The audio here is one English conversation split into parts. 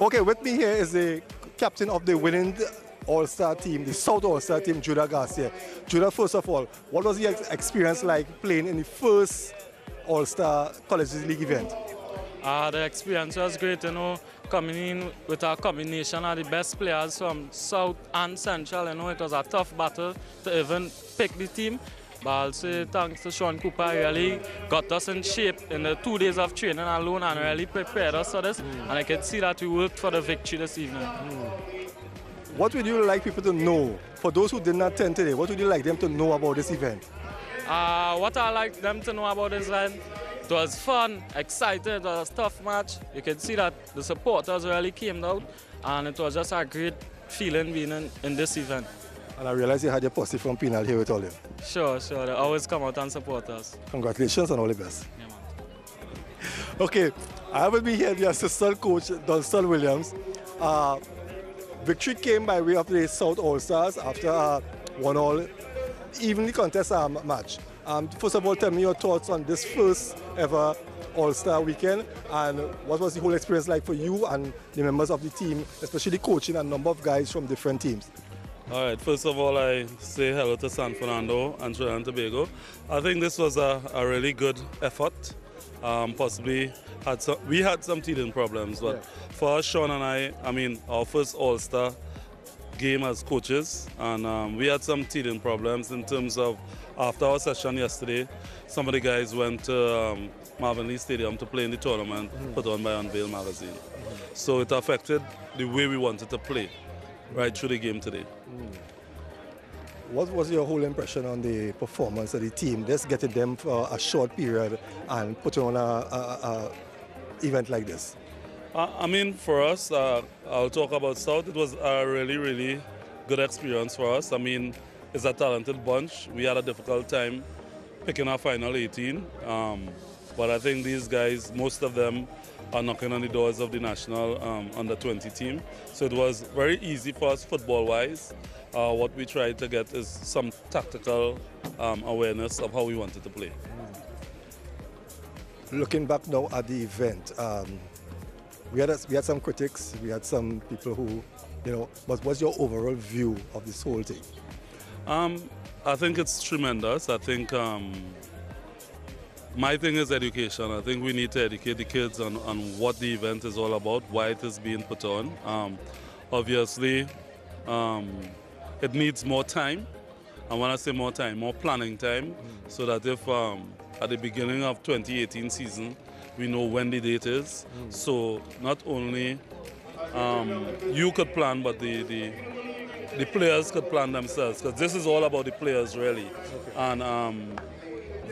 Okay, with me here is the captain of the winning All-Star team, the South All-Star team, Judah Garcia. Judah, first of all, what was your experience like playing in the first All-Star College League event? The experience was great, you know, coming in with a combination of the best players from South and Central. You know, it was a tough battle to even pick the team. But I'll say thanks to Sean Cooper, he really got us in shape in the 2 days of training alone and really prepared us for this. And I can see that we worked for the victory this evening. What would you like people to know? For those who did not attend today, what would you like them to know about this event? What I like them to know about this event, it was fun, exciting, it was a tough match. You can see that the supporters really came out and it was just a great feeling being in this event. And I realize you had your posse from Penal here with all them. Sure, they always come out and support us. Congratulations and all the best. Yeah, man. Okay, I have with me here the assistant coach, Dunstan Williams. Victory came by way of the South All-Stars after a 1-all evenly contest match. First of all, tell me your thoughts on this first ever All-Star weekend and what was the whole experience like for you and the members of the team, especially coaching a number of guys from different teams. All right, first of all, I say hello to San Fernando and Trinidad and Tobago. I think this was a really good effort. Possibly we had some teething problems, but for us, Sean and I mean, our first All-Star game as coaches, and we had some teething problems in terms of after our session yesterday, some of the guys went to Marvin Lee Stadium to play in the tournament put on by Unveil Magazine. So it affected the way we wanted to play right through the game today. What was your whole impression on the performance of the team? Just getting them for a short period and putting on a event like this? I mean, for us, I'll talk about South. It was a really, really good experience for us. I mean, it's a talented bunch. We had a difficult time picking our final 18. But I think these guys, most of them, are knocking on the doors of the national under-20 team. So it was very easy for us football-wise. What we tried to get is some tactical awareness of how we wanted to play. Looking back now at the event, we had some critics, we had some people who, but what's your overall view of this whole thing? I think it's tremendous. I think my thing is education. I think we need to educate the kids on what the event is all about, why it is being put on. Obviously, it needs more time. And when I say more time, more planning time, so that if at the beginning of 2018 season, we know when the date is. So not only you could plan, but the players could plan themselves, because this is all about the players really. And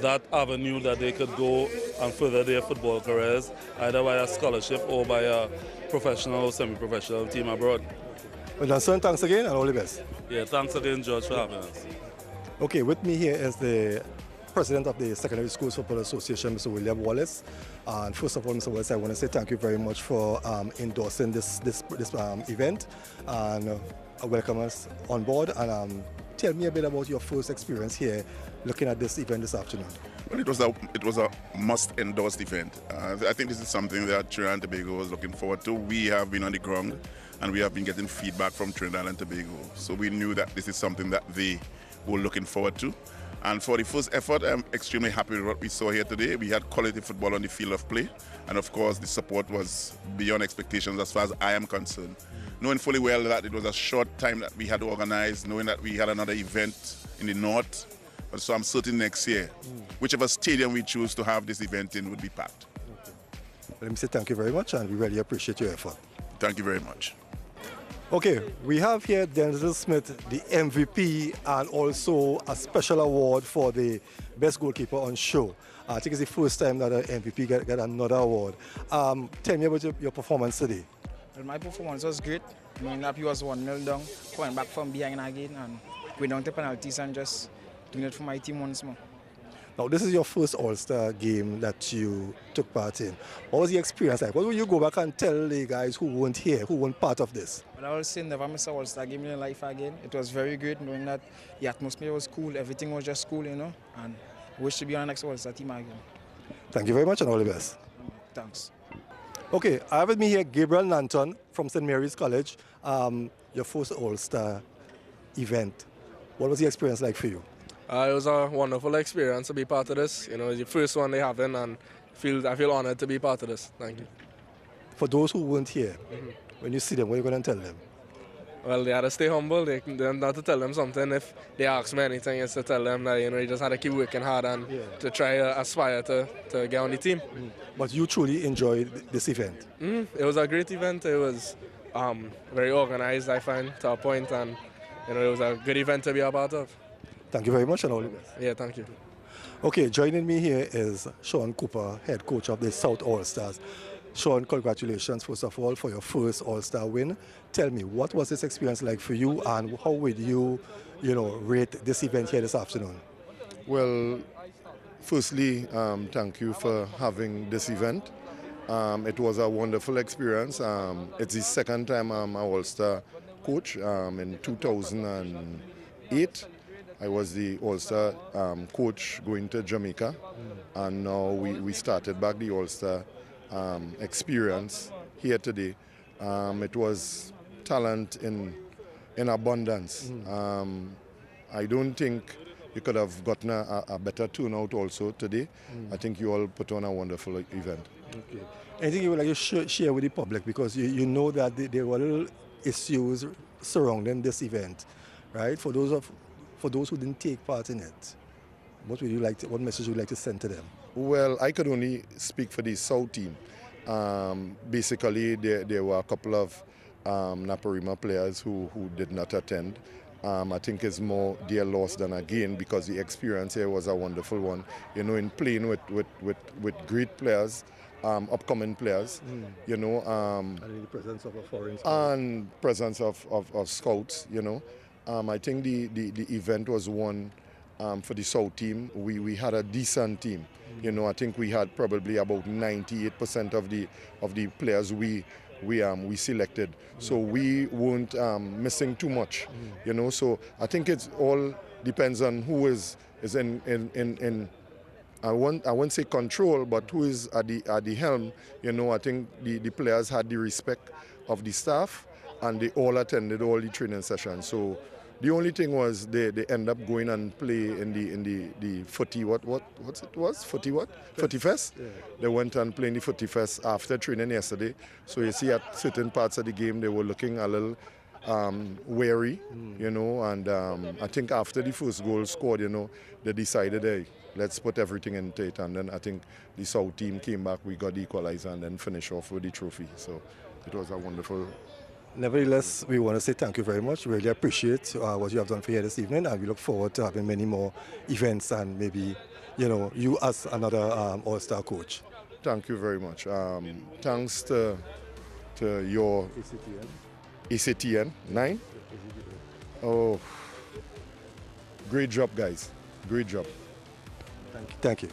that avenue that they could go and further their football careers, either by a scholarship or by a professional or semi-professional team abroad. Well done, son. Thanks again and all the best. Yeah, thanks again, George, for having us. Okay, with me here is the President of the Secondary Schools Football Association, Mr. William Wallace. And first of all, Mr. Wallace, I want to say thank you very much for endorsing this event and welcome us on board. And tell me a bit about your first experience here looking at this event this afternoon. Well, it was a must-endorsed event. I think this is something that Trinidad and Tobago was looking forward to. We have been on the ground and we have been getting feedback from Trinidad and Tobago. So we knew that this is something that they were looking forward to. And for the first effort, I'm extremely happy with what we saw here today. We had quality football on the field of play. And of course, the support was beyond expectations as far as I am concerned. Knowing fully well that it was a short time that we had organized, knowing that we had another event in the north. So I'm certain next year, whichever stadium we choose to have this event in would be packed. Okay. Let me say thank you very much, and we really appreciate your effort. Thank you very much. Okay, we have here Denzel Smith, the MVP, and also a special award for the best goalkeeper on show. I think it's the first time that an MVP got another award. Tell me about your performance today. Well, my performance was great. I mean, Happy was 1-0 down, coming back from behind again, and going down to penalties and just doing it for my team once more. Now, this is your first All-Star game that you took part in. What was the experience like? What will you go back and tell the guys who weren't here, who weren't part of this? Well, I will say never miss an All-Star game in your life again. It was very great knowing that the atmosphere was cool, everything was just cool, and I wish to be on the next All-Star team again. Thank you very much and all the best. Thanks. Okay, I have with me here Gabriel Nanton from St. Mary's College, your first All-Star event. What was the experience like for you? It was a wonderful experience to be part of this. You know, it's the first one they haven't, and I feel honored to be part of this. Thank you. For those who weren't here, when you see them, what are you going to tell them? Well, they had to stay humble. They not to tell them something. If they ask me anything, it's to tell them that, you know, you just had to keep working hard and to try to aspire to get on the team. But you truly enjoyed this event. It was a great event. It was very organized, I find, to a point, and you know, it was a good event to be a part of. Thank you very much and all the best. Yeah, thank you. Okay, joining me here is Sean Cooper, head coach of the South All-Stars. Sean, congratulations first of all for your first All-Star win. Tell me, what was this experience like for you, and how would you, rate this event here this afternoon? Well, firstly, thank you for having this event. It was a wonderful experience. It's the second time I'm an All-Star coach. In 2008, I was the All-Star coach going to Jamaica, and now we started back the All-Star experience here today. It was talent in abundance. I don't think you could have gotten a better turnout also today. I think you all put on a wonderful event. Okay. Anything you would like to share with the public, because you know that there were little issues surrounding this event, right? For those who didn't take part in it, what message would you like to send to them? Well, I could only speak for the South team. Basically, there were a couple of Naparima players who did not attend. I think it's more their loss than a gain, because the experience here was a wonderful one. You know, in playing with great players, upcoming players, you know. And in the presence of a foreign scout. And presence of scouts, you know. I think the event was one for the South team. We had a decent team. You know, I think we had probably about 98% of the players we selected. So we weren't missing too much. You know, so I think it's all depends on who is in I won't say control, but who is at the helm. You know, I think the players had the respect of the staff, and they all attended all the training sessions. So the only thing was they end up going and play in the footy footy fest. Yeah. They went and played in the footy fest after training yesterday. So you see at certain parts of the game they were looking a little wary, you know. And I think after the first goal scored, you know, they decided, hey, let's put everything into it. And then I think the South team came back, we got the equalizer, and then finished off with the trophy. So it was a wonderful. Nevertheless, we want to say thank you very much. Really appreciate what you have done for here this evening, and we look forward to having many more events, and maybe, you know, you as another All-Star coach. Thank you very much. Thanks to your ACTN 9. Oh, great job, guys. Great job. Thank you.